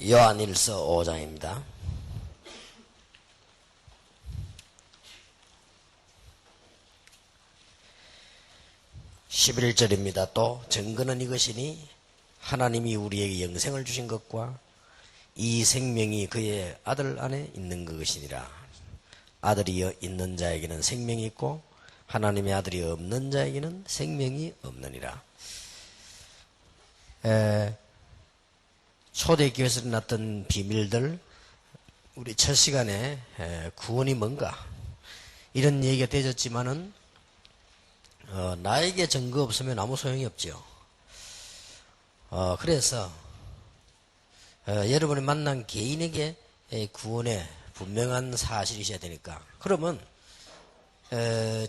요한일서 5장입니다. (11절입니다) 또 증거는 이것이니 하나님이 우리에게 영생을 주신 것과 이 생명이 그의 아들 안에 있는 것이니라. 아들이 있는 자에게는 생명이 있고 하나님의 아들이 없는 자에게는 생명이 없느니라. 초대교회에서 일어났던 비밀들, 우리 첫 시간에 구원이 뭔가 이런 얘기가 되어졌지만은 나에게 증거 없으면 아무 소용이 없죠. 그래서 여러분이 만난 개인에게 구원의 분명한 사실이 있어야 되니까. 그러면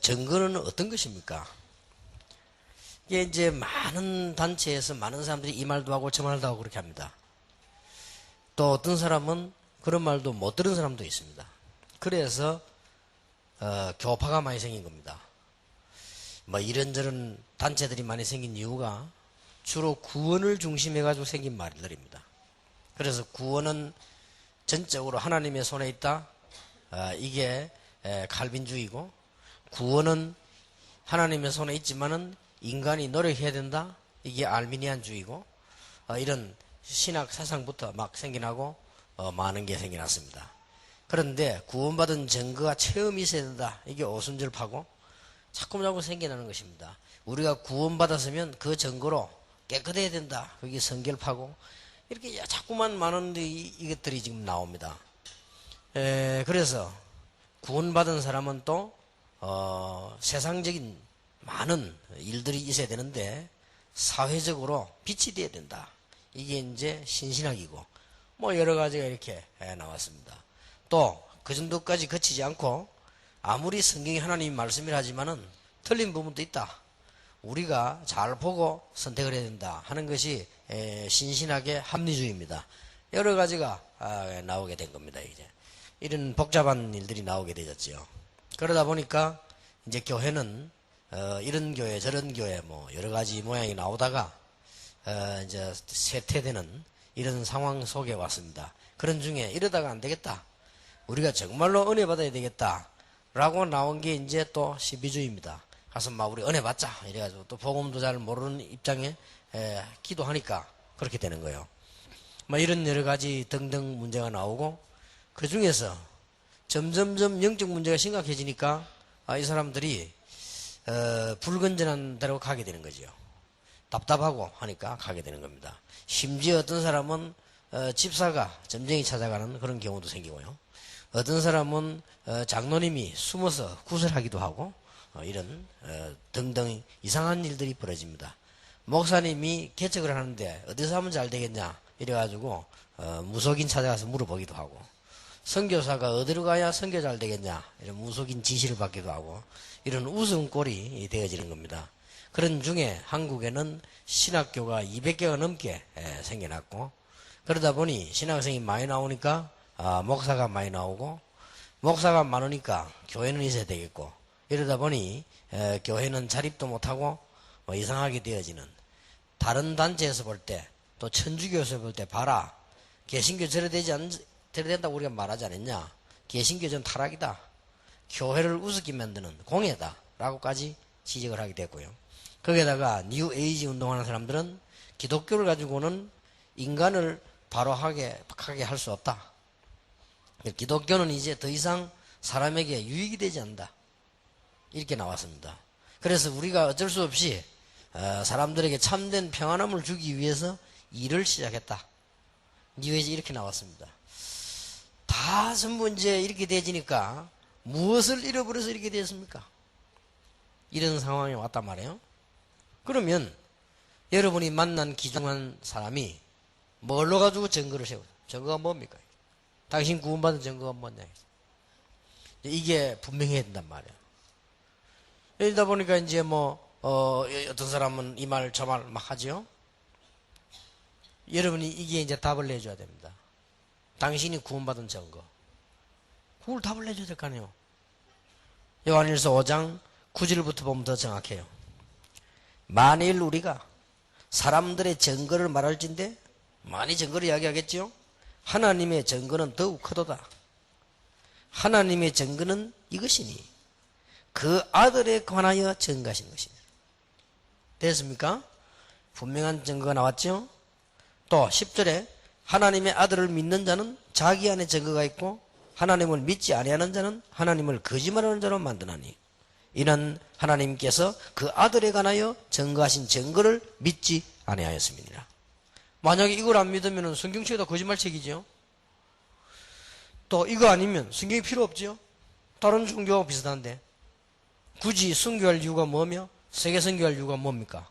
증거는 어떤 것입니까? 이게 이제 많은 단체에서 많은 사람들이 이 말도 하고 저 말도 하고 그렇게 합니다. 또 어떤 사람은 그런 말도 못 들은 사람도 있습니다. 그래서 교파가 많이 생긴 겁니다. 뭐 이런저런 단체들이 많이 생긴 이유가 주로 구원을 중심해 가지고 생긴 말들입니다. 그래서 구원은 전적으로 하나님의 손에 있다. 이게 칼빈주의고, 구원은 하나님의 손에 있지만은 인간이 노력해야 된다. 이게 알미니안주의고, 이런 신학 사상부터 막 생겨나고 많은 게 생겨났습니다. 그런데 구원받은 증거가 체험이 있어야 된다. 이게 오순절파고 자꾸자꾸 생겨나는 것입니다. 우리가 구원받았으면 그 증거로 깨끗해야 된다. 그게 성결파고 이렇게 자꾸만 많은 이것들이 지금 나옵니다. 그래서 구원받은 사람은 또 세상적인 많은 일들이 있어야 되는데 사회적으로 빛이 되어야 된다. 이게 이제 신신학이고 뭐 여러 가지가 이렇게 나왔습니다. 또 그 정도까지 거치지 않고 아무리 성경이 하나님 말씀이라 하지만은 틀린 부분도 있다. 우리가 잘 보고 선택을 해야 된다 하는 것이 신신학의 합리주의입니다. 여러 가지가 나오게 된 겁니다. 이제 이런 복잡한 일들이 나오게 되었죠. 그러다 보니까 이제 교회는 이런 교회 저런 교회 뭐 여러 가지 모양이 나오다가 이제 쇠퇴되는 이런 상황 속에 왔습니다. 그런 중에 이러다가 안 되겠다. 우리가 정말로 은혜 받아야 되겠다. 라고 나온 게 이제 또 시비주의입니다. 가서 막 우리 은혜 받자. 이래가지고 또 복음도 잘 모르는 입장에 기도하니까 그렇게 되는 거예요. 뭐 이런 여러 가지 등등 문제가 나오고, 그 중에서 점점점 영적 문제가 심각해지니까 이 사람들이 불건전한 데로 가게 되는 거죠. 답답하고 하니까 가게 되는 겁니다. 심지어 어떤 사람은 집사가 점쟁이 찾아가는 그런 경우도 생기고요. 어떤 사람은 장로님이 숨어서 구설하기도 하고 이런 등등 이상한 일들이 벌어집니다. 목사님이 개척을 하는데 어디서 하면 잘 되겠냐 이래가지고 무속인 찾아가서 물어보기도 하고, 선교사가 어디로 가야 선교 잘 되겠냐 이런 무속인 지시를 받기도 하고, 이런 웃음꼴이 되어지는 겁니다. 그런 중에 한국에는 신학교가 200개가 넘게 생겨났고, 그러다 보니 신학생이 많이 나오니까 목사가 많이 나오고, 목사가 많으니까 교회는 있어야 되겠고, 이러다 보니 교회는 자립도 못하고 이상하게 되어지는, 다른 단체에서 볼 때 또 천주교에서 볼 때 봐라, 개신교 저래 된다고 우리가 말하지 않았냐. 개신교 좀 타락이다. 교회를 우습게 만드는 공예다 라고까지 지적을 하게 됐고요. 거기에다가 뉴 에이지 운동하는 사람들은 기독교를 가지고는 인간을 바로하게 할 수 없다. 기독교는 이제 더 이상 사람에게 유익이 되지 않는다. 이렇게 나왔습니다. 그래서 우리가 어쩔 수 없이 사람들에게 참된 평안함을 주기 위해서 일을 시작했다. 뉴 에이지 이렇게 나왔습니다. 다 전부 이제 이렇게 되지니까 무엇을 잃어버려서 이렇게 되었습니까? 이런 상황이 왔단 말이에요. 그러면 여러분이 만난 기중한 사람이 뭘로 가지고 증거를 세우죠? 증거가 뭡니까? 당신 구원받은 증거가 뭐냐? 이게 분명해야 된단 말이에요. 이러다 보니까 이제 어떤 사람은 이 말 저 말 막 하죠. 여러분이 이게 이제 답을 내줘야 됩니다. 당신이 구원받은 증거. 그걸 답을 내줘야 될 거 아니에요. 요한일서 5장 9절부터 보면 더 정확해요. 만일 우리가 사람들의 증거를 말할진대, 많이 증거를 이야기하겠죠. 하나님의 증거는 더욱 크도다. 하나님의 증거는 이것이니 그 아들에 관하여 증거하신 것입니다. 됐습니까? 분명한 증거가 나왔죠? 또 10절에 하나님의 아들을 믿는 자는 자기 안에 증거가 있고 하나님을 믿지 아니하는 자는 하나님을 거짓말하는 자로 만드나니 이는 하나님께서 그 아들에 관하여 증거하신 증거를 믿지 아니하였음이니라. 만약에 이걸 안 믿으면 성경책에도 거짓말책이죠. 또 이거 아니면 성경이 필요 없죠. 다른 종교와 비슷한데 굳이 선교할 이유가 뭐며 세계 선교할 이유가 뭡니까?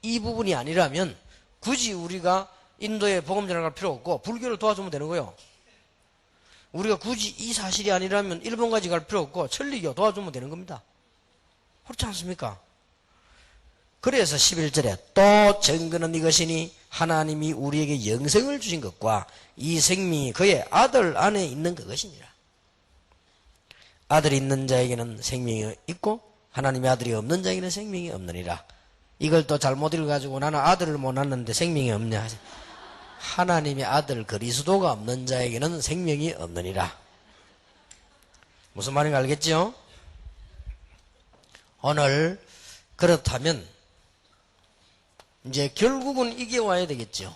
이 부분이 아니라면 굳이 우리가 인도에 복음 전할 필요 없고 불교를 도와주면 되는 거예요. 우리가 굳이 이 사실이 아니라면 일본까지 갈 필요 없고 천리교 도와주면 되는 겁니다. 그렇지 않습니까? 그래서 11절에 또 증거는 이것이니 하나님이 우리에게 영생을 주신 것과 이 생명이 그의 아들 안에 있는 그것이니라. 아들이 있는 자에게는 생명이 있고 하나님의 아들이 없는 자에게는 생명이 없느니라. 이걸 또 잘못 읽어가지고 나는 아들을 못 낳았는데 생명이 없냐 하지. 하나님의 아들 그리스도가 없는 자에게는 생명이 없느니라. 무슨 말인가 알겠죠? 오늘 그렇다면 이제 결국은 이게 와야 되겠죠.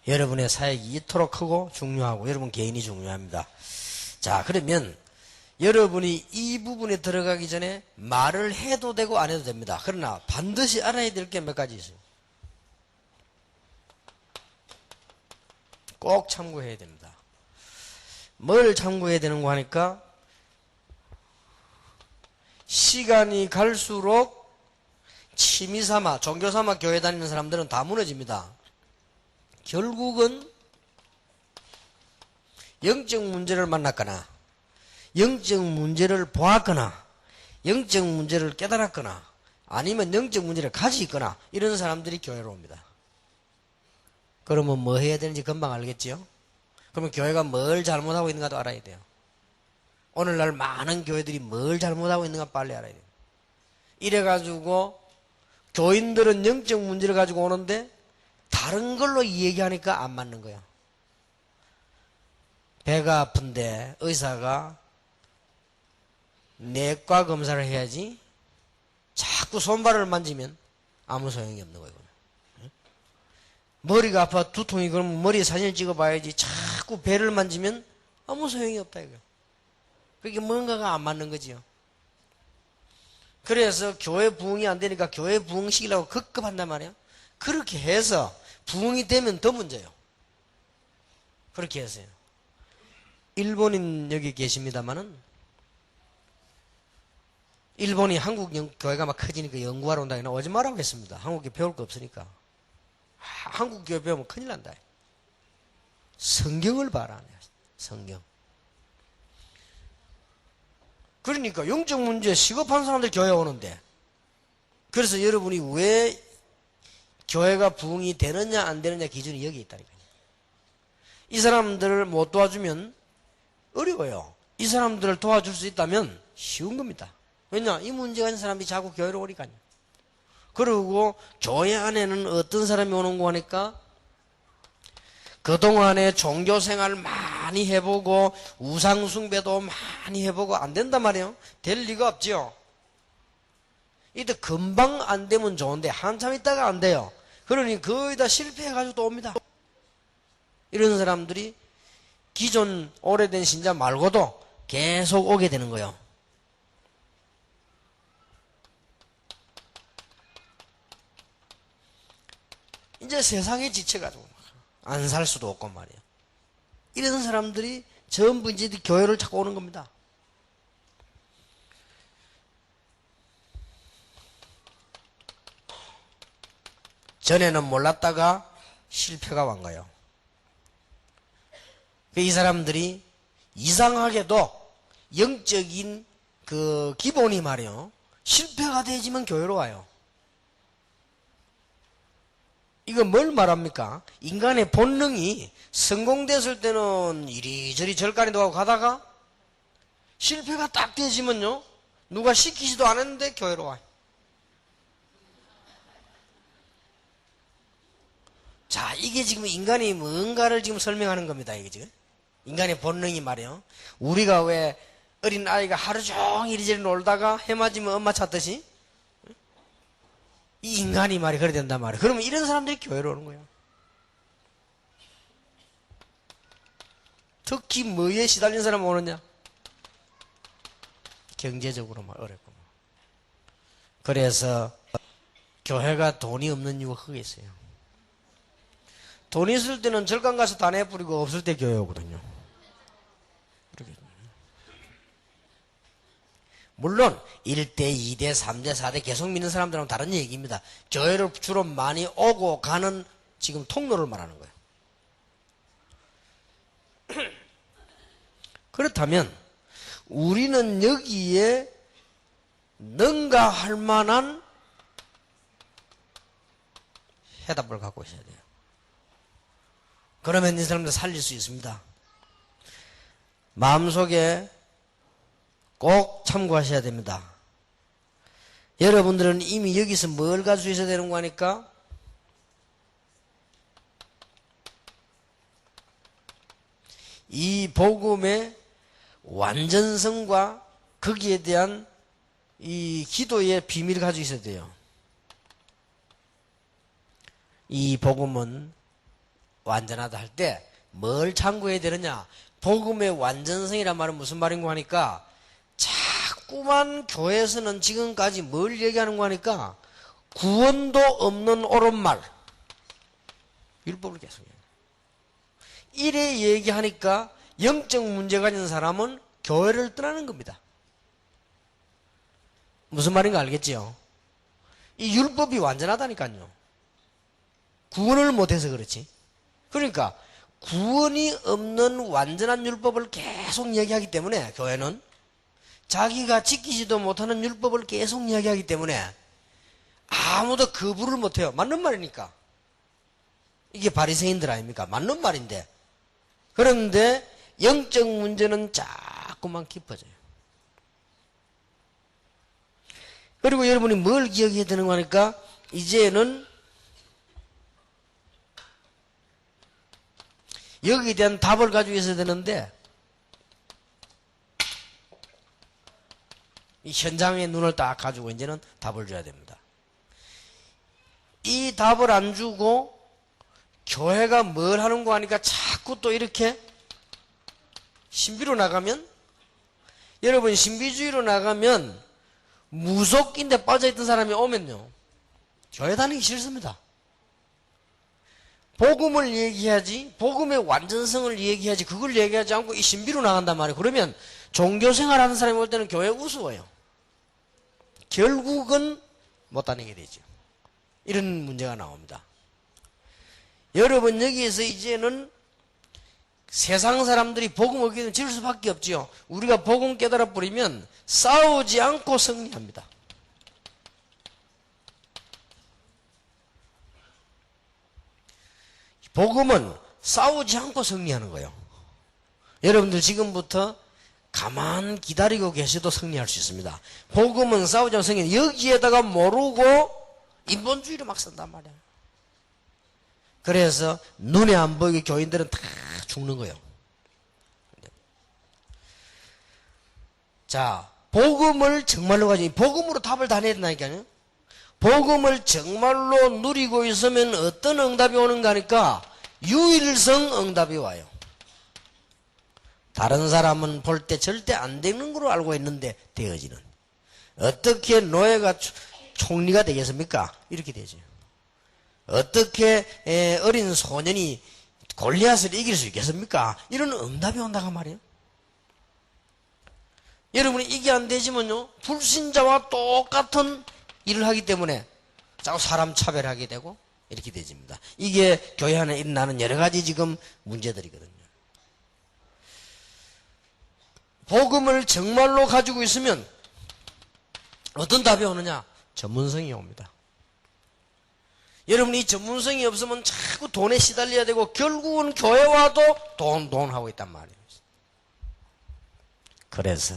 여러분의 사역이 이토록 크고 중요하고 여러분 개인이 중요합니다. 자, 그러면 여러분이 이 부분에 들어가기 전에 말을 해도 되고 안 해도 됩니다. 그러나 반드시 알아야 될 게 몇 가지 있어요. 꼭 참고해야 됩니다. 뭘 참고해야 되는가 하니까 시간이 갈수록 취미삼아 종교삼아 교회 다니는 사람들은 다 무너집니다. 결국은 영적 문제를 만났거나 영적 문제를 보았거나 영적 문제를 깨달았거나 아니면 영적 문제를 가지고 있거나 이런 사람들이 교회로 옵니다. 그러면 뭐 해야 되는지 금방 알겠죠? 그러면 교회가 뭘 잘못하고 있는가도 알아야 돼요. 오늘날 많은 교회들이 뭘 잘못하고 있는가 빨리 알아야 돼요. 이래가지고 교인들은 영적 문제를 가지고 오는데 다른 걸로 얘기하니까 안 맞는 거예요. 배가 아픈데 의사가 내과 검사를 해야지 자꾸 손발을 만지면 아무 소용이 없는 거예요. 머리가 아파 두통이 그러면 머리에 사진을 찍어봐야지 자꾸 배를 만지면 아무 소용이 없다 이거예요. 그게 뭔가가 안 맞는 거지요. 그래서 교회 부흥이 안 되니까 교회 부흥시키려고 급급한단 말이에요. 그렇게 해서 부흥이 되면 더 문제예요. 그렇게 했어요. 일본인 여기 계십니다마는 일본이 한국 교회가 막 커지니까 연구하러 온다니까 오지 말라고 했습니다. 한국에 배울 거 없으니까. 한국 교회 배우면 큰일 난다. 성경을 봐라. 성경. 그러니까 영적 문제 시급한 사람들 교회 오는데 그래서 여러분이 왜 교회가 부흥이 되느냐 안 되느냐 기준이 여기 있다니까요. 이 사람들을 못 도와주면 어려워요. 이 사람들을 도와줄 수 있다면 쉬운 겁니다. 왜냐? 이 문제가 있는 사람이 자꾸 교회로 오니까요. 그리고 교회 안에는 어떤 사람이 오는 거 하니까 그동안에 종교생활 많이 해보고 우상숭배도 많이 해보고 안 된단 말이에요. 될 리가 없죠. 이때 금방 안 되면 좋은데 한참 있다가 안 돼요. 그러니 거의 다 실패해가지고 또 옵니다. 이런 사람들이 기존 오래된 신자 말고도 계속 오게 되는 거예요. 이제 세상에 지쳐가지고 안 살 수도 없고 말이에요. 이런 사람들이 전부 이제 교회를 찾고 오는 겁니다. 전에는 몰랐다가 실패가 온 거예요. 이 사람들이 이상하게도 영적인 그 기본이 말이에요. 실패가 되지만 교회로 와요. 이거 뭘 말합니까? 인간의 본능이 성공됐을 때는 이리저리 절간에도 가고 가다가 실패가 딱 되지만요. 누가 시키지도 않았는데 교회로 와요. 자, 이게 지금 인간이 뭔가를 지금 설명하는 겁니다. 이게 지금. 인간의 본능이 말이에요. 우리가 왜 어린 아이가 하루 종일 이리저리 놀다가 해 맞으면 엄마 찾듯이 이 인간이 말이 그래 된단 말이에요. 그러면 이런 사람들이 교회로 오는 거예요. 특히 뭐에 시달린 사람 오느냐? 경제적으로 막 어렵고. 그래서 교회가 돈이 없는 이유가 크게 있어요. 돈이 있을 때는 절간 가서 다 내뿌리고 없을 때 교회 오거든요. 물론 1대, 2대, 3대, 4대 계속 믿는 사람들은 다른 얘기입니다. 교회를 주로 많이 오고 가는 지금 통로를 말하는 거예요. 그렇다면 우리는 여기에 능가할 만한 해답을 갖고 있어야 돼요. 그러면 이 사람들 살릴 수 있습니다. 마음속에 꼭 참고하셔야 됩니다. 여러분들은 이미 여기서 뭘 가지고 있어야 되는 거니까? 이 복음의 완전성과 거기에 대한 이 기도의 비밀을 가지고 있어야 돼요. 이 복음은 완전하다 할 때 뭘 참고해야 되느냐? 복음의 완전성이란 말은 무슨 말인가 하니까 자꾸만 교회에서는 지금까지 뭘 얘기하는 거 하니까 구원도 없는 옳은 말 율법을 계속 해요. 이래 얘기하니까 영적 문제가 있는 사람은 교회를 떠나는 겁니다. 무슨 말인가 알겠지요? 이 율법이 완전하다니까요. 구원을 못해서 그렇지. 그러니까 구원이 없는 완전한 율법을 계속 얘기하기 때문에 교회는 자기가 지키지도 못하는 율법을 계속 이야기하기 때문에 아무도 거부를 못해요. 맞는 말이니까. 이게 바리새인들 아닙니까? 맞는 말인데. 그런데 영적 문제는 자꾸만 깊어져요. 그리고 여러분이 뭘 기억해야 되는 거니까 이제는 여기에 대한 답을 가지고 있어야 되는데 이 현장에 눈을 딱 가지고 이제는 답을 줘야 됩니다. 이 답을 안 주고 교회가 뭘 하는 거 하니까 자꾸 또 이렇게 신비로 나가면 여러분 신비주의로 나가면 무속인데 빠져있던 사람이 오면요 교회 다니기 싫습니다. 복음을 얘기하지 복음의 완전성을 얘기하지 그걸 얘기하지 않고 이 신비로 나간단 말이에요. 그러면 종교생활하는 사람이 올 때는 교회 우스워요. 결국은 못 다니게 되죠. 이런 문제가 나옵니다. 여러분 여기에서 이제는 세상 사람들이 복음 얻기 위해서 지을 수밖에 없지요. 우리가 복음 깨달아 버리면 싸우지 않고 승리합니다. 복음은 싸우지 않고 승리하는 거예요. 여러분들 지금부터 가만 기다리고 계셔도 승리할 수 있습니다. 복음은 싸우지 않고 승리. 여기에다가 모르고 인본주의로 막 쓴단 말이에요. 그래서 눈에 안 보이게 교인들은 다 죽는 거예요. 자, 복음을 정말로 가지고 복음으로 답을 다 내야 된다니까요. 복음을 정말로 누리고 있으면 어떤 응답이 오는가 하니까 유일성 응답이 와요. 다른 사람은 볼 때 절대 안 되는 걸로 알고 있는데 되어지는. 어떻게 노예가 총리가 되겠습니까? 이렇게 되죠. 어떻게 어린 소년이 골리앗을 이길 수 있겠습니까? 이런 응답이 온다고 말이에요. 여러분이 이게 안 되지만요 불신자와 똑같은 일을 하기 때문에 자꾸 사람 차별하게 되고 이렇게 되집니다. 이게 교회 안에 일어나는 여러 가지 지금 문제들이거든요. 복음을 정말로 가지고 있으면 어떤 답이 오느냐? 전문성이 옵니다. 여러분이 전문성이 없으면 자꾸 돈에 시달려야 되고 결국은 교회 와도 돈 하고 있단 말이에요. 그래서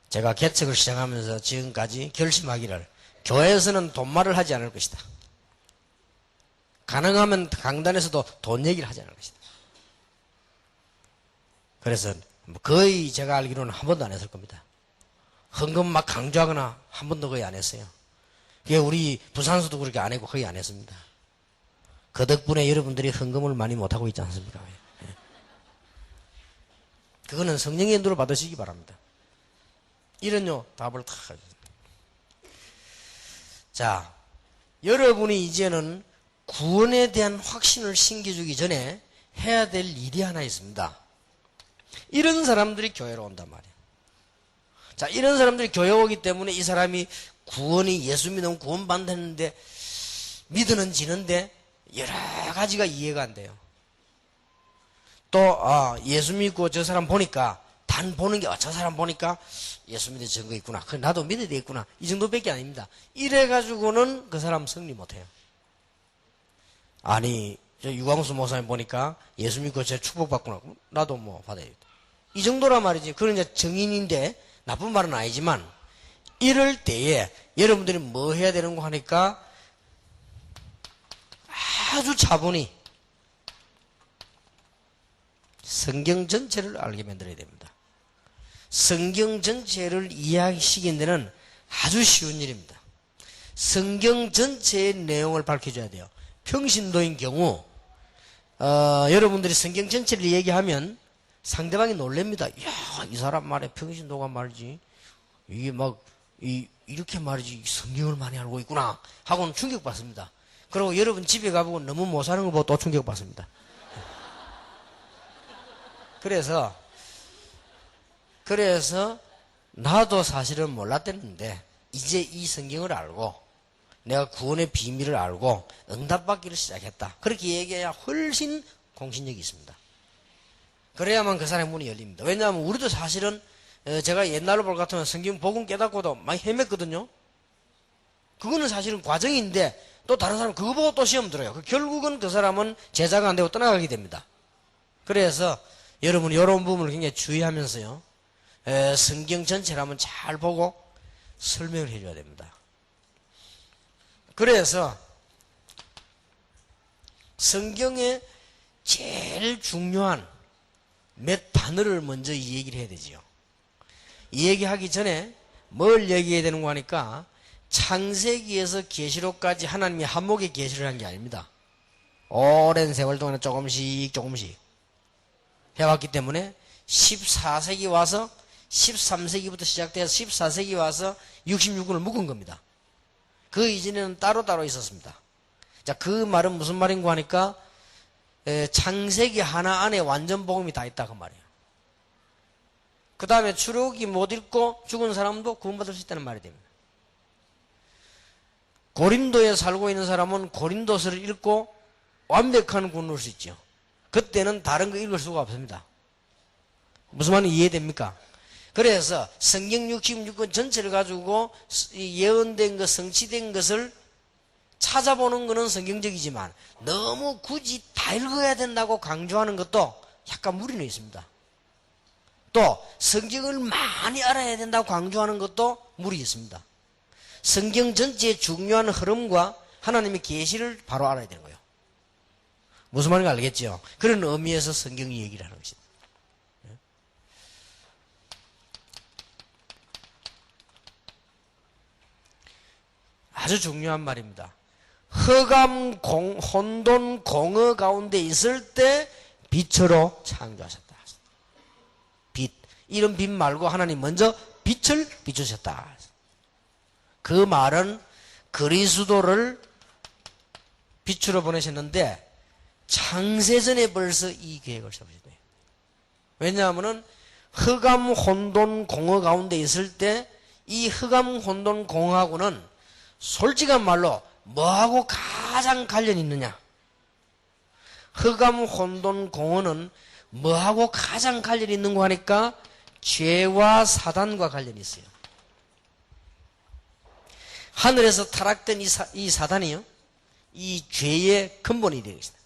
제가 개척을 시작하면서 지금까지 결심하기를 교회에서는 돈말을 하지 않을 것이다. 가능하면 강단에서도 돈 얘기를 하지 않을 것이다. 그래서 거의 제가 알기로는 한 번도 안 했을 겁니다. 헌금 막 강조하거나 한 번도 거의 안 했어요. 그게 우리 부산서도 그렇게 안 했고 거의 안 했습니다. 그 덕분에 여러분들이 헌금을 많이 못하고 있지 않습니까? 그거는 성령의 인도를 받으시기 바랍니다. 이런요 답을 다 가졌습니다. 자, 여러분이 이제는 구원에 대한 확신을 심겨주기 전에 해야 될 일이 하나 있습니다. 이런 사람들이 교회로 온단 말이에요. 자, 이런 사람들이 교회 오기 때문에 이 사람이 구원이 예수 믿으면 구원받는데 믿으는 지는데 여러 가지가 이해가 안 돼요. 또 예수 믿고 저 사람 보니까 단 보는 게 저 사람 보니까 예수 믿을 증거 있구나. 나도 믿어야 되겠구나. 이 정도밖에 아닙니다. 이래가지고는 그 사람 승리 못해요. 아니 저 유광수 목사님 보니까 예수 믿고 저 축복받구나. 나도 뭐 받아야겠다. 이 정도란 말이지. 그건 이제 정인인데 나쁜 말은 아니지만 이럴 때에 여러분들이 뭐 해야 되는 거 하니까 아주 차분히 성경 전체를 알게 만들어야 됩니다. 성경 전체를 이해하시키는 데는 아주 쉬운 일입니다. 성경 전체의 내용을 밝혀줘야 돼요. 평신도인 경우 여러분들이 성경 전체를 얘기하면 상대방이 놀랍니다. 이야, 이 사람 말에 평신도가 말이지 이게 막 이렇게 말이지 성경을 많이 알고 있구나 하고는 충격받습니다. 그리고 여러분 집에 가보고 너무 못 사는 거 보고 또 충격받습니다. 그래서 나도 사실은 몰랐댔는데 이제 이 성경을 알고 내가 구원의 비밀을 알고 응답받기를 시작했다. 그렇게 얘기해야 훨씬 공신력이 있습니다. 그래야만 그 사람의 문이 열립니다. 왜냐하면 우리도 사실은 제가 옛날로 볼 것 같으면 성경 복음 깨닫고도 많이 헤맸거든요. 그거는 사실은 과정인데 또 다른 사람 그거 보고 또 시험 들어요. 결국은 그 사람은 제자가 안 되고 떠나가게 됩니다. 그래서 여러분이 이런 부분을 굉장히 주의하면서요. 성경 전체를 한번 잘 보고 설명을 해줘야 됩니다. 그래서 성경의 제일 중요한 몇 단어를 먼저 이 얘기를 해야 되지요. 이 얘기하기 전에 뭘 얘기해야 되는 거 하니까 창세기에서 계시록까지 하나님이 한목의 계시를 한 게 아닙니다. 오랜 세월 동안에 조금씩 해왔기 때문에 14세기 와서 13세기부터 시작돼서 14세기 와서 66권을 묶은 겁니다. 그 이전에는 따로따로 있었습니다. 자, 그 말은 무슨 말인가 하니까 창세기 하나 안에 완전 복음이 다 있다 그 말이에요. 그 다음에 출애굽기 못 읽고 죽은 사람도 구원받을 수 있다는 말이 됩니다. 고린도에 살고 있는 사람은 고린도서를 읽고 완벽한 구원을 얻을 수 있죠. 그때는 다른 거 읽을 수가 없습니다. 무슨 말인지 이해됩니까? 그래서 성경 66권 전체를 가지고 예언된 것, 성취된 것을 찾아보는 것은 성경적이지만 너무 굳이 다 읽어야 된다고 강조하는 것도 약간 무리는 있습니다. 또 성경을 많이 알아야 된다고 강조하는 것도 무리 있습니다. 성경 전체의 중요한 흐름과 하나님의 계시를 바로 알아야 되는 거예요. 무슨 말인지 알겠죠? 그런 의미에서 성경이 얘기를 하는 것입니다. 아주 중요한 말입니다. 흑암, 혼돈, 공허 가운데 있을 때 빛으로 창조하셨다. 빛. 이런 빛 말고 하나님 먼저 빛을 비추셨다. 그 말은 그리스도를 빛으로 보내셨는데 창세전에 벌써 이 계획을 세우셨대요. 왜냐하면 흑암, 혼돈, 공허 가운데 있을 때 이 흑암, 혼돈, 공허하고는 솔직한 말로 뭐하고 가장 관련이 있느냐? 흑암, 혼돈, 공허는 뭐하고 가장 관련이 있는 거 하니까 죄와 사단과 관련이 있어요. 하늘에서 타락된 이 사단이요, 이 죄의 근본이 되는 것이다.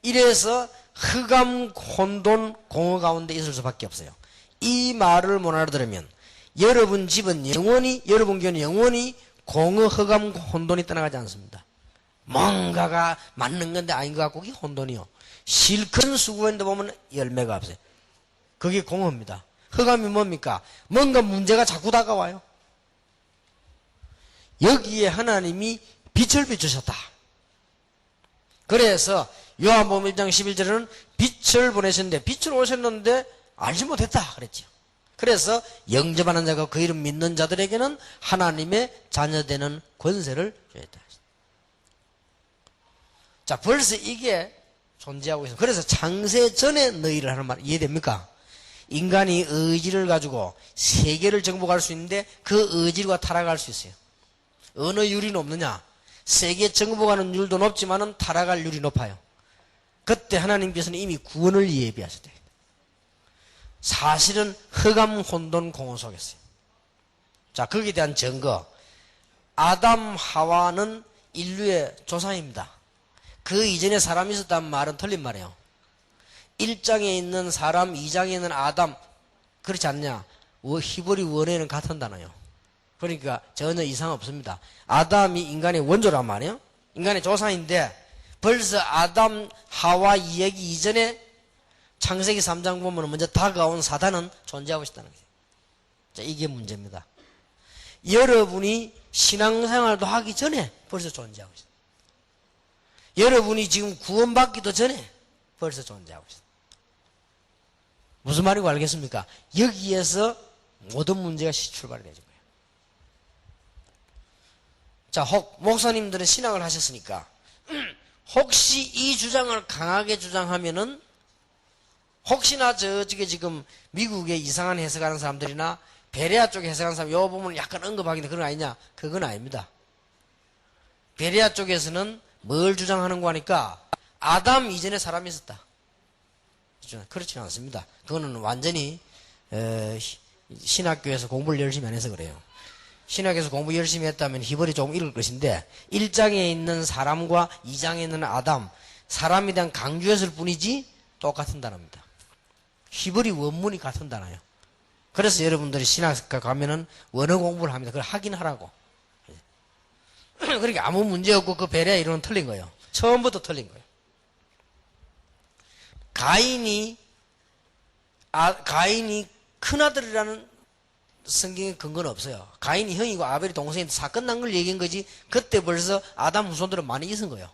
이래서 흑암, 혼돈, 공허 가운데 있을 수밖에 없어요. 이 말을 못 알아들으면 여러분 집은 영원히, 여러분 교회는 영원히 공허, 흑암, 혼돈이 떠나가지 않습니다. 뭔가가 맞는 건데 아닌 것 같고 그게 혼돈이요. 실컷 수고했는데 보면 열매가 없어요. 그게 공허입니다. 흑암이 뭡니까? 뭔가 문제가 자꾸 다가와요. 여기에 하나님이 빛을 비추셨다. 그래서 요한복음 1장 11절에는 빛을 보내셨는데 빛을 오셨는데 알지 못했다 그랬죠. 그래서 영접하는 자가 그 이름 믿는 자들에게는 하나님의 자녀되는 권세를 주었다. 자, 벌써 이게 존재하고 있습니다. 그래서 창세 전에 너희를 하는 말 이해됩니까? 인간이 의지를 가지고 세계를 정복할 수 있는데 그 의지가 타락할 수 있어요. 어느 율이 높느냐? 세계 정복하는 율도 높지만은 타락할 율이 높아요. 그때 하나님께서는 이미 구원을 예비하셨다. 사실은 흑암 혼돈 공허 속이었어요. 자, 거기에 대한 증거. 아담 하와는 인류의 조상입니다. 그 이전에 사람이 있었다는 말은 틀린 말이에요. 1장에 있는 사람, 2장에 있는 아담, 그렇지 않냐? 히브리 원어에는 같은 단어예요. 그러니까 전혀 이상 없습니다. 아담이 인간의 원조란 말이에요. 인간의 조상인데 벌써 아담, 하와 이야기 이전에 창세기 3장 보면 먼저 다가온 사단은 존재하고 있다는 거예요. 자, 이게 문제입니다. 여러분이 신앙생활도 하기 전에 벌써 존재하고 있어요. 여러분이 지금 구원받기도 전에 벌써 존재하고 있어요. 무슨 말인지 알겠습니까? 여기에서 모든 문제가 출발이 되는 거예요. 자, 목사님들은 신앙을 하셨으니까 혹시 이 주장을 강하게 주장하면은 혹시나 저쪽에 지금 미국에 이상한 해석하는 사람들이나 베레아 쪽에 해석하는 사람 요 부분을 약간 언급하기는 그런 거 아니냐? 그건 아닙니다. 베레아 쪽에서는 뭘 주장하는 거 하니까 아담 이전에 사람이 있었다. 그렇지는 않습니다. 그거는 완전히 신학교에서 공부를 열심히 안 해서 그래요. 신학에서 공부 열심히 했다면 히브리 조금 읽을 것인데 1장에 있는 사람과 2장에 있는 아담, 사람에 대한 강조했을 뿐이지 똑같은 단어입니다. 히브리 원문이 같은 단어예요. 그래서 여러분들이 신학과 가면은 원어 공부를 합니다. 그걸 하긴 하라고. 그러니까 아무 문제 없고 그 베레아 이론은 틀린 거예요. 처음부터 틀린 거예요. 가인이 큰아들이라는 성경에 근거는 없어요. 가인이 형이고 아벨이 동생인데 사건 난 걸 얘기한 거지 그때 벌써 아담 후손들은 많이 있은 거예요.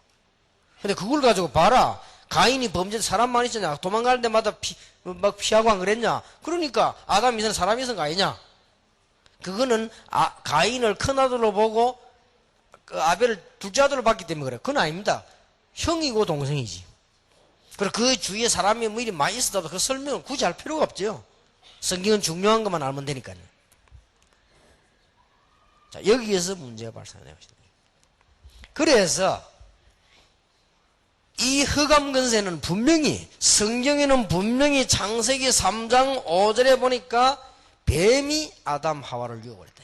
근데 그걸 가지고 봐라. 가인이 범죄 사람 많이 있었냐? 도망갈 때마다 막 피하고 안 그랬냐? 그러니까 아담 이전 사람이 있은 거 아니냐? 그거는 가인을 큰아들로 보고 그 아벨을 둘째 아들로 봤기 때문에 그래. 그건 아닙니다. 형이고 동생이지. 그리고 그 주위에 사람이 뭐 이리 많이 있어도 그 설명을 굳이 할 필요가 없죠. 성경은 중요한 것만 알면 되니까요. 자, 여기에서 문제가 발생하는 것입니다. 그래서 이 흑암 근세는 분명히 성경에는 분명히 창세기 3장 5절에 보니까 뱀이 아담 하와를 유혹했다.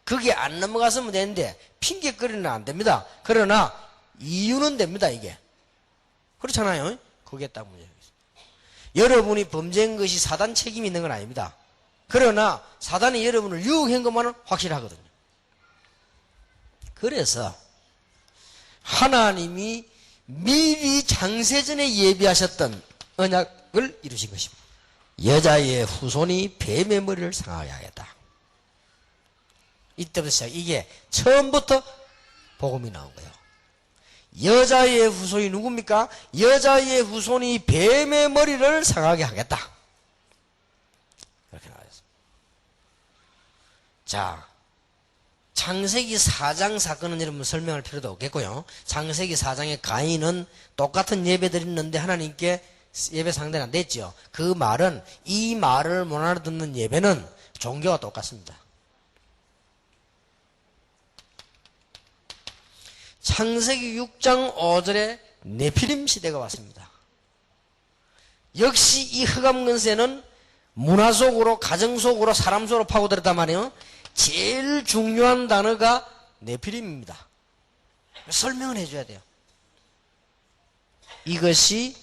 그게 안 넘어갔으면 되는데 핑계거리는 안 됩니다. 그러나 이유는 됩니다. 이게 그렇잖아요. 그게 딱 문제입니다. 여러분이 범죄한 것이 사단 책임이 있는 건 아닙니다. 그러나 사단이 여러분을 유혹한 것만은 확실하거든요. 그래서 하나님이 미리 창세전에 예비하셨던 언약을 이루신 것입니다. 여자의 후손이 뱀의 머리를 상하게 하겠다. 이때부터 시작. 이게 처음부터 복음이 나온 거예요. 여자의 후손이 누굽니까? 여자의 후손이 뱀의 머리를 상하게 하겠다. 그렇게 나와있습니다. 자, 창세기 4장 사건은 여러분 설명할 필요도 없겠고요. 창세기 4장의 가인은 똑같은 예배 드렸는데 하나님께 예배 상대가 안 됐죠. 그 말은 이 말을 못 알아듣는 예배는 종교가 똑같습니다. 창세기 6장 5절에 네피림 시대가 왔습니다. 역시 이 흑암 근세는 문화 속으로, 가정 속으로, 사람 속으로 파고들었단 말이에요. 제일 중요한 단어가 네피림입니다. 설명을 해줘야 돼요. 이것이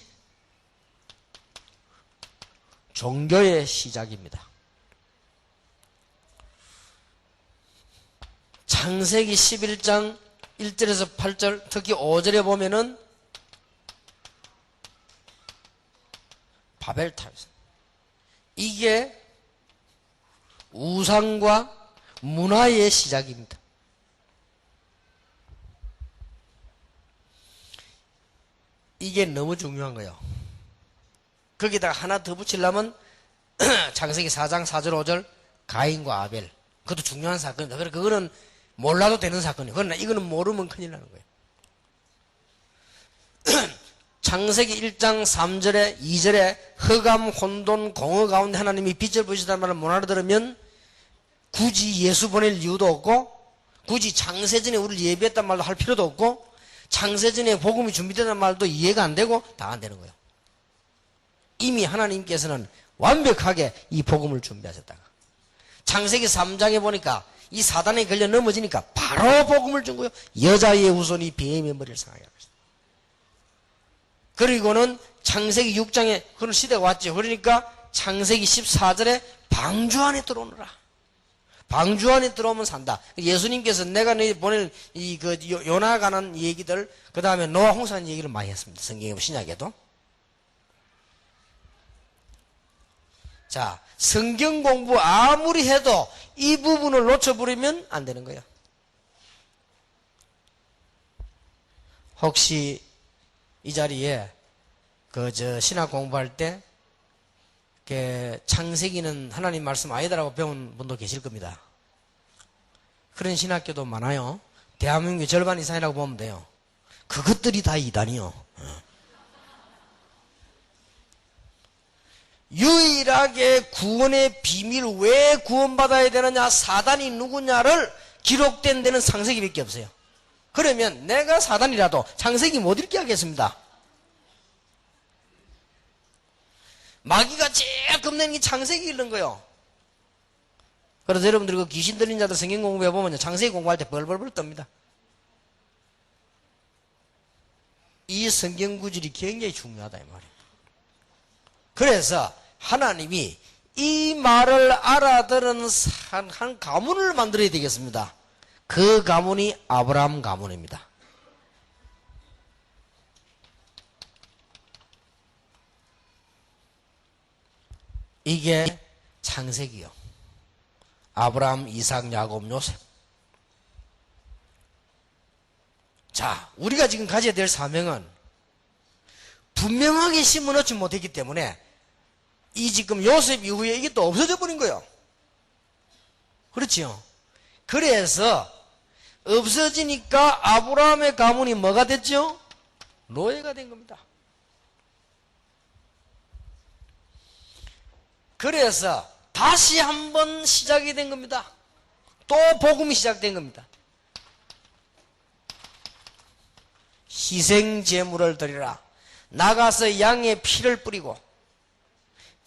종교의 시작입니다. 창세기 11장 1절에서 8절, 특히 5절에 보면은 바벨탑에서 이게 우상과 문화의 시작입니다. 이게 너무 중요한 거예요. 거기다가 하나 더 붙이려면 창세기 4장 4절 5절 가인과 아벨, 그것도 중요한 사건입니다. 그러니까 그거는 몰라도 되는 사건이에요. 그러나 이거는 모르면 큰일 나는 거예요. 창세기 1장 3절에 2절에 흑암 혼돈 공허 가운데 하나님이 빛을 보이시다는 말을 못 알아들으면 굳이 예수 보낼 이유도 없고, 굳이 창세전에 우리를 예비했단 말도 할 필요도 없고, 창세전에 복음이 준비되는 말도 이해가 안 되고 다 안 되는 거예요. 이미 하나님께서는 완벽하게 이 복음을 준비하셨다가 창세기 3장에 보니까 이 사단에 걸려 넘어지니까 바로 복음을 준 거예요. 여자의 후손이 뱀의 머리를 상하게 하고 있어요. 그리고는 창세기 6장에 그런 시대가 왔죠. 그러니까 창세기 14절에 방주 안에 들어오너라. 방주 안에 들어오면 산다. 예수님께서 내가 너희 보낼 요나 가는 얘기들, 그 다음에 노아 홍수하는 얘기를 많이 했습니다. 성경에 신약에도. 자, 성경 공부 아무리 해도 이 부분을 놓쳐버리면 안 되는 거예요. 혹시 이 자리에 신학 공부할 때 창세기는 하나님 말씀 아니다라고 배운 분도 계실 겁니다. 그런 신학교도 많아요. 대한민국의 절반 이상이라고 보면 돼요. 그것들이 다 이단이요. 유일하게 구원의 비밀, 왜 구원받아야 되느냐, 사단이 누구냐를 기록된 데는 창세기밖에 없어요. 그러면 내가 사단이라도 창세기 못 읽게 하겠습니다. 마귀가 제일 겁내는 게 창세기 읽는 거예요. 그래서 여러분들 그 귀신 들린 자들 성경 공부해보면 창세기 공부할 때 벌벌벌 떱니다. 이 성경 구절이 굉장히 중요하다 이 말이에요. 그래서 하나님이 이 말을 알아들은 한 가문을 만들어야 되겠습니다. 그 가문이 아브라함 가문입니다. 이게 창세기요. 아브라함, 이삭, 야곱, 요셉. 자, 우리가 지금 가져야 될 사명은 분명하게 심어놓지 못했기 때문에 이 지금 요셉 이후에 이게 또 없어져 버린 거예요. 그렇지요? 그래서 없어지니까 아브라함의 가문이 뭐가 됐죠? 노예가 된 겁니다. 그래서 다시 한번 시작이 된 겁니다. 또 복음이 시작된 겁니다. 희생제물을 드리라. 나가서 양의 피를 뿌리고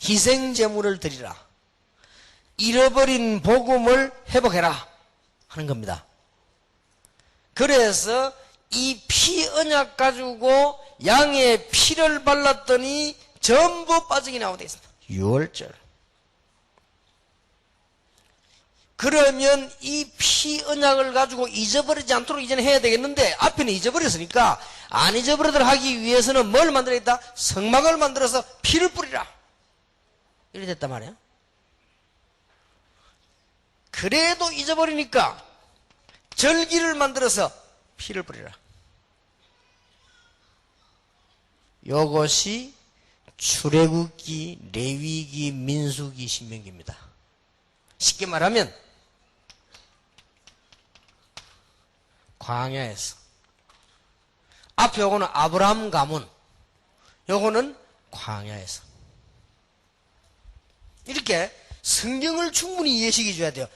희생제물을 드리라. 잃어버린 복음을 회복해라 하는 겁니다. 그래서 이 피 언약 가지고 양의 피를 발랐더니 전부 빠지게 나오게 되어 있습니다. 6월절. 그러면 이 피 언약을 가지고 잊어버리지 않도록 이제는 해야 되겠는데 앞에는 잊어버렸으니까 안 잊어버리도록 하기 위해서는 뭘 만들어야겠다? 성막을 만들어서 피를 뿌리라. 이래 됐단 말이에요. 그래도 잊어버리니까 절기를 만들어서 피를 뿌리라. 이것이 출애굽기, 레위기, 민수기, 신명기입니다. 쉽게 말하면 광야에서 앞에 요거는 아브라함 가문, 요거는 광야에서 이렇게 성경을 충분히 이해시켜 줘야 돼요.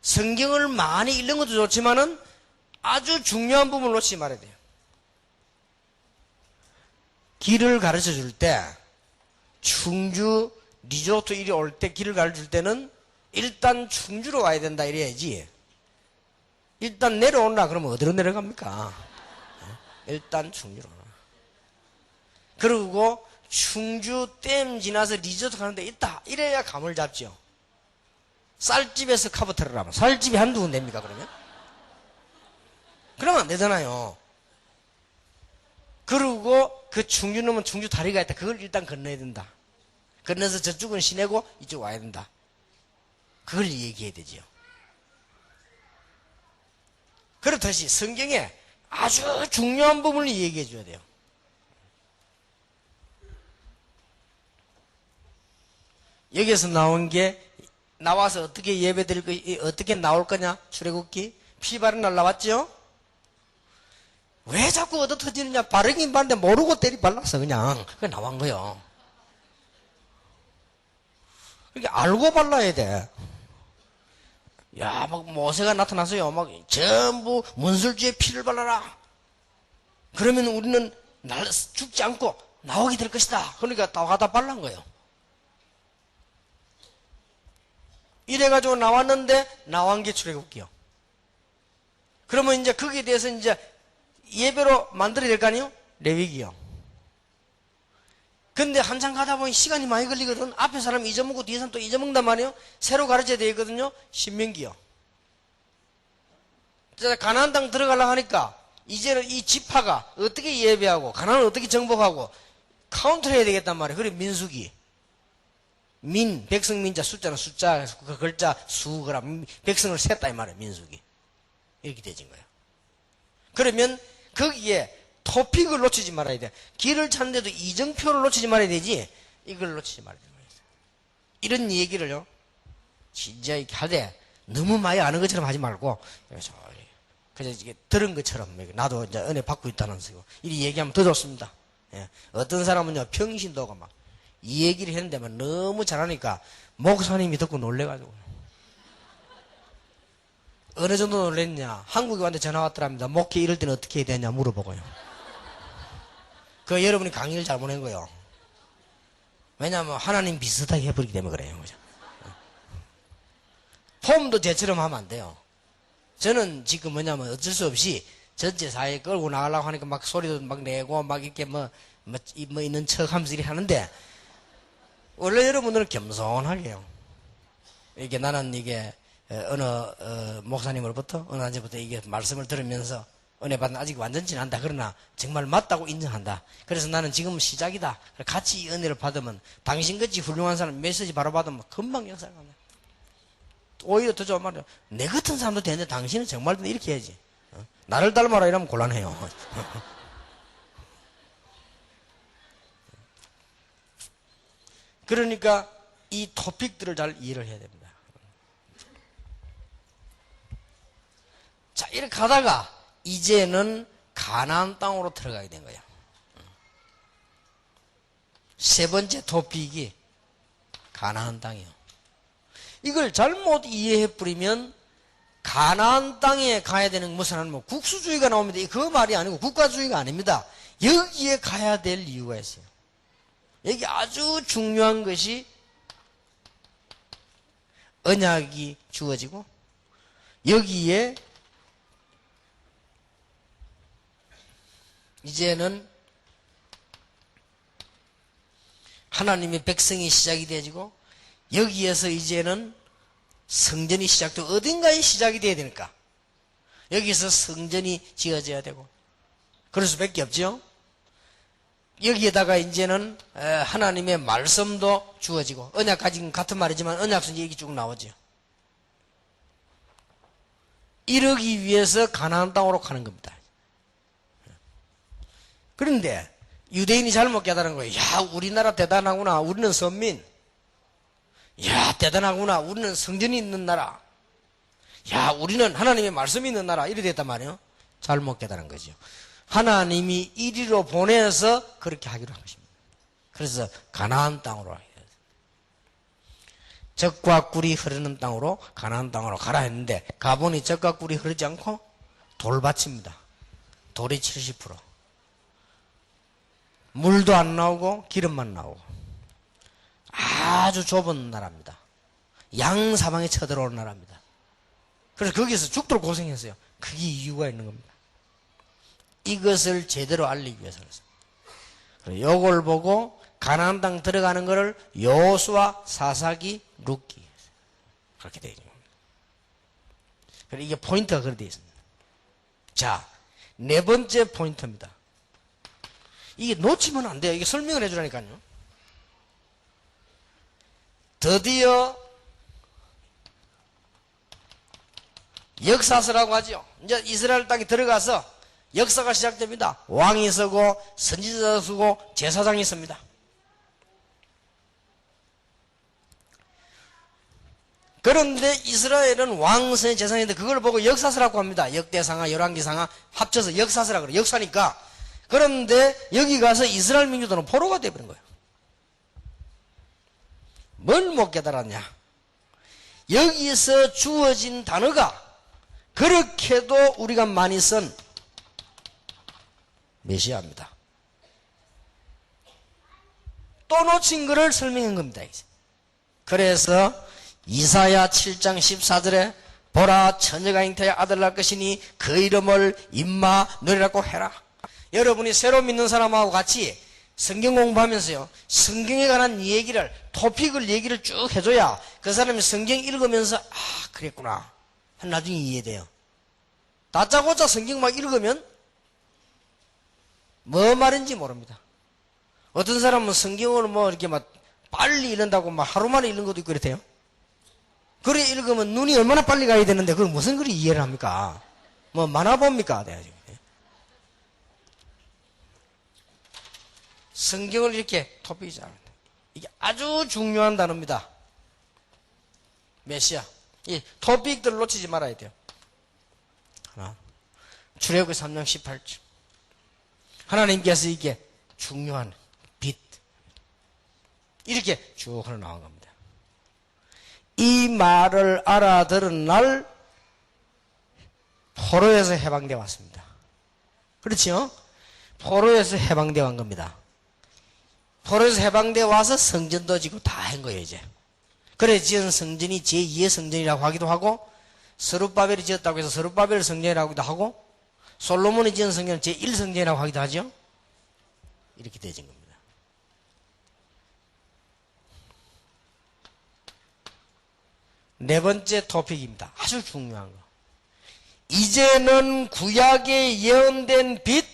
성경을 많이 읽는 것도 좋지만은 아주 중요한 부분을 놓치지 말아야 돼요. 길을 가르쳐 줄 때 충주 리조트 이리 올 때 길을 가르쳐 줄 때는 일단 충주로 와야 된다 이래야지. 일단 내려오라 그러면 어디로 내려갑니까? 일단 충주로. 그리고 충주 댐 지나서 리조트 가는 데 있다 이래야 감을 잡죠. 쌀집에서 카보트를 하면 쌀집이 한두 군데입니까 그러면? 그러면 안 되잖아요. 그리고 그 충주놈은 충주 다리가 있다. 그걸 일단 건너야 된다. 건너서 저쪽은 시내고 이쪽 와야 된다. 그걸 얘기해야 되지요. 그렇듯이 성경에 아주 중요한 부분을 얘기해 줘야 돼요. 여기서 나온 게 나와서 어떻게 예배 드릴 거, 어떻게 나올 거냐? 출애굽기 피 바른 날 나왔죠? 왜 자꾸 얻어 터지느냐? 바르긴 바른데 모르고 때리 발랐어 그냥. 그게 나온 거요. 그게 알고 발라야 돼. 야, 막 모세가 나타나서요. 막 전부 문술주에 피를 발라라. 그러면 우리는 죽지 않고 나오게 될 것이다. 그러니까 다 가다 발란 거예요. 이래가지고 나왔는데 나온 게 출애굽기요. 그러면 이제 거기에 대해서 이제 예배로 만들어야 될 거 아니에요? 레위기요. 근데 한참 가다 보니 시간이 많이 걸리거든. 앞에 사람 잊어먹고 뒤에 사람 또 잊어먹는단 말이에요. 새로 가르쳐야 되거든요. 신명기요. 가나안 땅 들어가려고 하니까 이제는 이 지파가 어떻게 예배하고 가나안을 어떻게 정복하고 카운트를 해야 되겠단 말이에요. 그래 민수기. 백성 민자 숫자는 숫자 그 글자 수거라 백성을 셌다 이 말이에요. 민수기. 이렇게 되진 거예요. 그러면 거기에 토픽을 놓치지 말아야 돼. 길을 찾는데도 이정표를 놓치지 말아야 되지 이걸 놓치지 말아야 돼. 이런 얘기를요 진짜 이렇게 하되 너무 많이 아는 것처럼 하지 말고 그래서 이게 들은 것처럼 나도 이제 은혜 받고 있다는 식으로 이 얘기하면 더 좋습니다. 예. 어떤 사람은요 평신도가 막 이 얘기를 했는데만 너무 잘하니까 목사님이 듣고 놀래가지고 어느 정도 놀랬냐? 한국에 왔는데 전화 왔더랍니다. 목회 이럴 때는 어떻게 해야 되냐 물어보고요. 그 여러분이 강의를 잘 보낸 거예요. 왜냐하면 하나님 비슷하게 해버리기 때문에 그래요. 그죠? 폼도 제처럼 하면 안 돼요. 저는 지금 뭐냐면 어쩔 수 없이 전체 사회에 끌고 나가려고 하니까 막 소리도 막 내고 막 이렇게 뭐 있는 척 하면서 이렇게 하는데 원래 여러분들은 겸손하게 해요. 이게 나는 이게 어느 목사님으로부터 어느 언제부터 이게 말씀을 들으면서 은혜 받는 아직 완전치는 않다. 그러나 정말 맞다고 인정한다. 그래서 나는 지금 시작이다. 같이 이 은혜를 받으면 당신같이 훌륭한 사람 메시지 바로 받으면 금방 역사가 나. 오히려 더 좋은 말이야. 내 같은 사람도 되는데 당신은 정말 이렇게 해야지. 나를 닮아라 이러면 곤란해요. 그러니까 이 토픽들을 잘 이해를 해야 됩니다. 자, 이렇게 하다가 이제는 가나안 땅으로 들어가게 된 거야. 세 번째 토픽이 가나안 땅이에요. 이걸 잘못 이해해 버리면 가나안 땅에 가야 되는 무슨 뭐 국수주의가 나옵니다. 그 말이 아니고 국가주의가 아닙니다. 여기에 가야 될 이유가 있어요. 여기 아주 중요한 것이 언약이 주어지고 여기에 이제는 하나님의 백성이 시작이 되어지고 여기에서 이제는 성전이 시작되고 어딘가에 시작이 돼야 되니까 여기서 성전이 지어져야 되고 그럴 수밖에 없죠. 여기에다가 이제는 하나님의 말씀도 주어지고 언약까지는 같은 말이지만 언약서 얘기 쭉 나오죠. 이러기 위해서 가나안 땅으로 가는 겁니다. 그런데 유대인이 잘못 깨달은 거예요. 야, 우리나라 대단하구나. 우리는 선민. 야, 대단하구나. 우리는 성전이 있는 나라. 야, 우리는 하나님의 말씀이 있는 나라. 이래 됐단 말이에요. 잘못 깨달은 거죠. 하나님이 이리로 보내서 그렇게 하기로 한 것입니다. 그래서 가나안 땅으로 젖과 꿀이 흐르는 땅으로 가나안 땅으로 가라 했는데 가보니 젖과 꿀이 흐르지 않고 돌밭입니다. 돌이 70%. 물도 안 나오고 기름만 나오고 아주 좁은 나라입니다. 양 사방에 쳐들어오는 나라입니다. 그래서 거기서 죽도록 고생했어요. 그게 이유가 있는 겁니다. 이것을 제대로 알리기 위해서 그랬어요. 요걸 보고 가나안 땅 들어가는 것을 여호수아, 사사기, 룻기 그렇게 되어 있는 겁니다. 그래서 이게 포인트가 그렇게 되어 있습니다. 자, 네 번째 포인트입니다. 이게 놓치면 안 돼요. 이게 설명을 해주라니까요. 드디어 역사서라고 하죠. 이제 이스라엘 땅에 들어가서 역사가 시작됩니다. 왕이 서고 선지자가 서고 제사장이 섭니다. 그런데 이스라엘은 왕선의 제사장인데 그걸 보고 역사서라고 합니다. 역대상하, 열왕기상하 합쳐서 역사서라고 그래요. 역사니까. 그런데 여기 가서 이스라엘 민족들은 포로가 되어버린 거예요. 뭘 못 깨달았냐? 여기서 주어진 단어가 그렇게도 우리가 많이 쓴 메시아입니다. 또 놓친 것을 설명한 겁니다. 그래서 이사야 7장 14절에 보라 처녀가 잉태하여 아들 낳을 것이니 그 이름을 임마누엘이라고 해라. 여러분이 새로 믿는 사람하고 같이 성경 공부하면서요, 성경에 관한 얘기를, 토픽을 얘기를 쭉 해줘야 그 사람이 성경 읽으면서 그랬구나 나중에 이해돼요. 다짜고짜 성경 막 읽으면 뭐 말인지 모릅니다. 어떤 사람은 성경을 뭐 이렇게 막 빨리 읽는다고 막 하루 만에 읽는 것도 있고 그렇대요. 그래 읽으면 눈이 얼마나 빨리 가야 되는데 그걸 무슨 글이 이해를 합니까? 뭐 만화 봅니까? 성경을 이렇게 토픽이 잘합니다. 이게 아주 중요한 단어입니다. 메시아. 이 토픽들을 놓치지 말아야 돼요. 하나. 출애굽기 3장 18절. 하나님께서 이게 중요한 빛. 이렇게 쭉 흘러나온 겁니다. 이 말을 알아들은 날 포로에서 해방되어 왔습니다. 그렇죠? 포로에서 해방되어 온 겁니다. 포로에서 해방되어 와서 성전도 지고 다 한 거예요, 이제. 그래 지은 성전이 제2의 성전이라고 하기도 하고, 스룹바벨이 지었다고 해서 스룹바벨 성전이라고 하기도 하고, 솔로몬이 지은 성전은 제1성전이라고 하기도 하죠. 이렇게 되어진 겁니다. 네 번째 토픽입니다. 아주 중요한 거. 이제는 구약에 예언된 빛,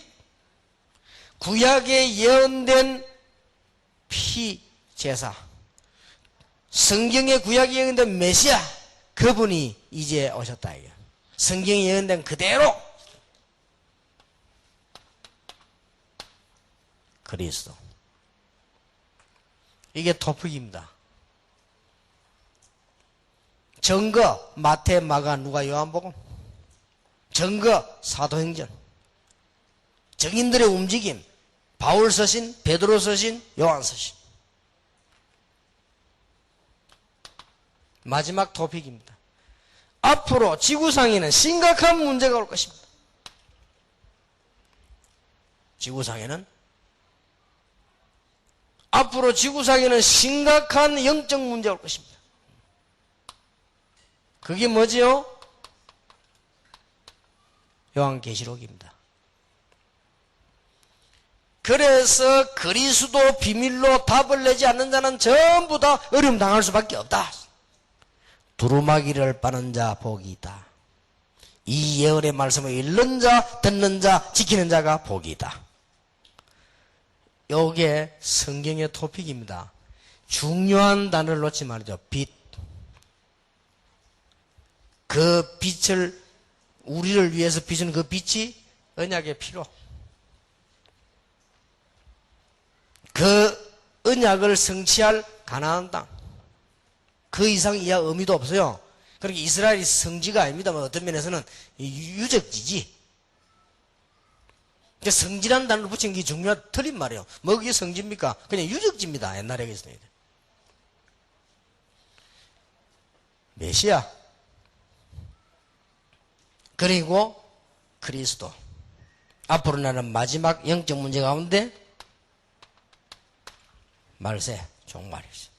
구약에 예언된 피 제사, 성경에 구약에 예언된 메시아, 그분이 이제 오셨다 이거. 성경에 예언된 그대로 그리스도. 이게 토픽입니다. 증거 마태, 마가, 누가, 요한복음. 증거 사도행전. 증인들의 움직임 바울 서신, 베드로 서신, 요한 서신. 마지막 토픽입니다. 앞으로 지구상에는 심각한 문제가 올 것입니다. 앞으로 지구상에는 심각한 영적 문제가 올 것입니다. 그게 뭐지요? 요한계시록입니다. 그래서 그리스도 비밀로 답을 내지 않는 자는 전부 다 어려움 당할 수밖에 없다. 두루마기를 빠는 자 복이 있다. 이 예언의 말씀을 읽는 자, 듣는 자, 지키는 자가 복이 있다. 요게 성경의 토픽입니다. 중요한 단어를 놓지 말죠. 빛. 그 빛을, 우리를 위해서 비추는 그 빛이 언약의 피로. 그 언약을 성취할 가나안 땅. 그 이상 이하 의미도 없어요. 그러니까 이스라엘이 성지가 아닙니다만 어떤 면에서는 유적지지. 성지라는 단어를 붙인 게 중요한 틀린 말이에요. 뭐 그게 성지입니까? 그냥 유적지입니다. 옛날에 그랬어요. 메시아. 그리고 그리스도. 앞으로 나는 마지막 영적 문제 가운데 말세, 종말이죠.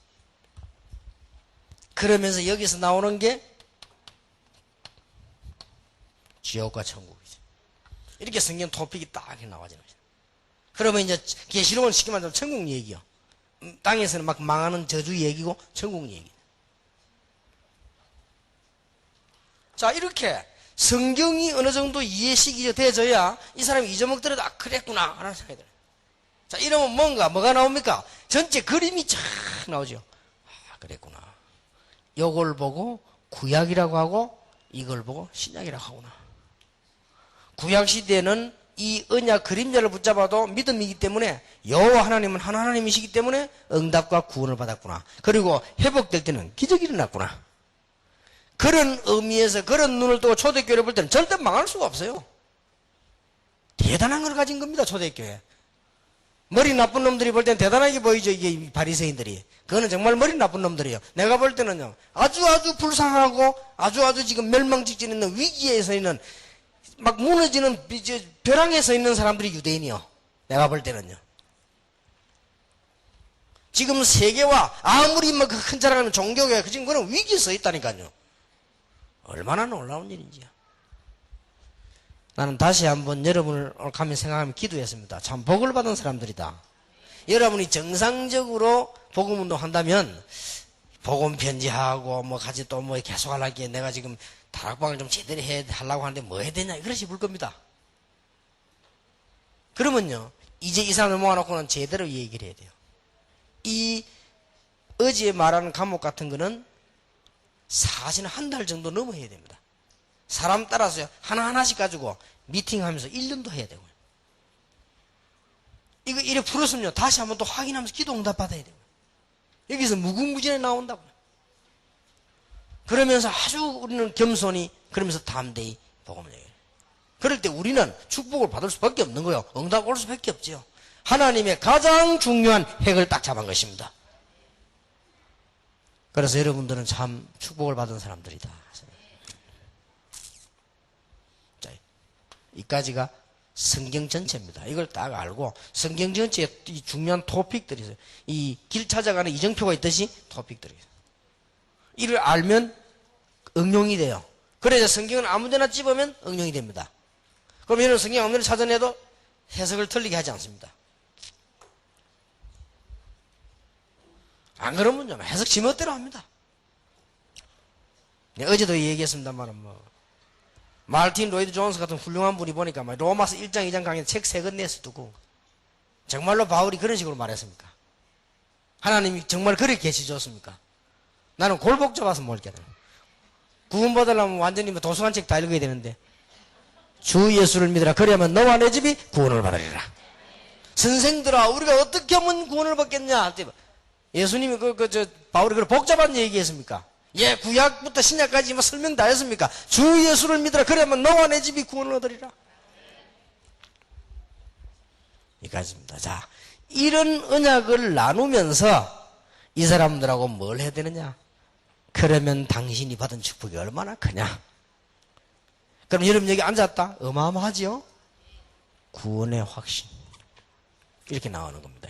그러면서 여기서 나오는 게 지옥과 천국이죠. 이렇게 성경 토픽이 딱 나와지는 거죠. 그러면 이제 계시록은 쉽게 말하면 천국 얘기요. 땅에서는 막 망하는 저주 얘기고 천국 얘기. 자, 이렇게 성경이 어느 정도 이해식이 돼져야 이 사람이 잊어먹더라도, 아, 그랬구나, 라는 생각이 들어요. 자, 이러면 뭐가 나옵니까? 전체 그림이 쫙 나오죠. 아, 그랬구나. 요걸 보고 구약이라고 하고, 이걸 보고 신약이라고 하구나. 구약 시대에는 이 언약 그림자를 붙잡아도 믿음이기 때문에 여호와 하나님은 한 하나님이시기 때문에 응답과 구원을 받았구나. 그리고 회복될 때는 기적이 일어났구나. 그런 의미에서 그런 눈을 뜨고 초대교회를 볼 때는 절대 망할 수가 없어요. 대단한 걸 가진 겁니다. 초대교회. 머리 나쁜 놈들이 볼 때는 대단하게 보이죠. 이게 바리새인들이. 그거는 정말 머리 나쁜 놈들이에요. 내가 볼 때는요, 아주 불쌍하고 아주 지금 멸망 직전에 있는 위기에 서 있는, 막 무너지는 벼랑에 서 있는 사람들이 유대인이요. 내가 볼 때는요. 지금 세계와 아무리 뭐 큰 자랑하는 종교가 지금 그런 위기에 서 있다니까요. 얼마나 놀라운 일인지요. 나는 다시 한번 여러분을 가면 생각하면 기도했습니다. 참 복을 받은 사람들이다. 여러분이 정상적으로 복음 운동 한다면 복음 편지하고 뭐 같이 또 뭐 계속 하려기에 내가 지금 다락방을 좀 제대로 하려고 하는데 뭐 해야 되냐 그러시 볼 겁니다. 그러면요, 이제 이 사람을 모아놓고는 제대로 얘기를 해야 돼요. 이 어제 말하는 과목 같은 거는 사실은 한 달 정도 넘어야 됩니다. 사람 따라서요, 하나하나씩 가지고 미팅하면서 1년도 해야 되고요. 이거 이래 풀었으면요, 다시 한번 또 확인하면서 기도 응답 받아야 되고요. 여기서 무궁무진에 나온다고요. 그러면서 아주 우리는 겸손히, 그러면서 담대히 복음을 얘기해요. 그럴 때 우리는 축복을 받을 수밖에 없는 거예요. 응답 올 수밖에 없죠. 하나님의 가장 중요한 핵을 딱 잡은 것입니다. 그래서 여러분들은 참 축복을 받은 사람들이다. 자, 이까지가 성경 전체입니다. 이걸 딱 알고 성경 전체에 이 중요한 토픽들이 있어요. 이 길 찾아가는 이정표가 있듯이 토픽들이 있어요. 이를 알면 응용이 돼요. 그래서 성경은 아무데나 집으면 응용이 됩니다. 그럼 여러분 성경 아무데나 찾아내도 해석을 틀리게 하지 않습니다. 안 그러면요, 해석 지멋대로 합니다. 어제도 얘기했습니다만, 마르틴 로이드 존스 같은 훌륭한 분이 보니까, 로마서 1장, 2장 강의 책 3권 내서 두고, 정말로 바울이 그런 식으로 말했습니까? 하나님이 정말 그렇게 계시 줬습니까? 나는 골복 잡아서 모르겠다. 구원받으려면 완전히 도서관 책 다 읽어야 되는데, 주 예수를 믿으라. 그래야만 너와 내 집이 구원을 받으리라. 선생들아, 우리가 어떻게 하면 구원을 받겠냐? 예수님이 바울이 그런 복잡한 얘기했습니까? 예, 구약부터 신약까지 설명 다 했습니까? 주 예수를 믿으라. 그러면 너와 내 집이 구원을 얻으리라. 이까지입니다. 자, 이런 언약을 나누면서 이 사람들하고 뭘 해야 되느냐? 그러면 당신이 받은 축복이 얼마나 크냐? 그럼 여러분 여기 앉았다? 어마어마하지요? 구원의 확신. 이렇게 나오는 겁니다.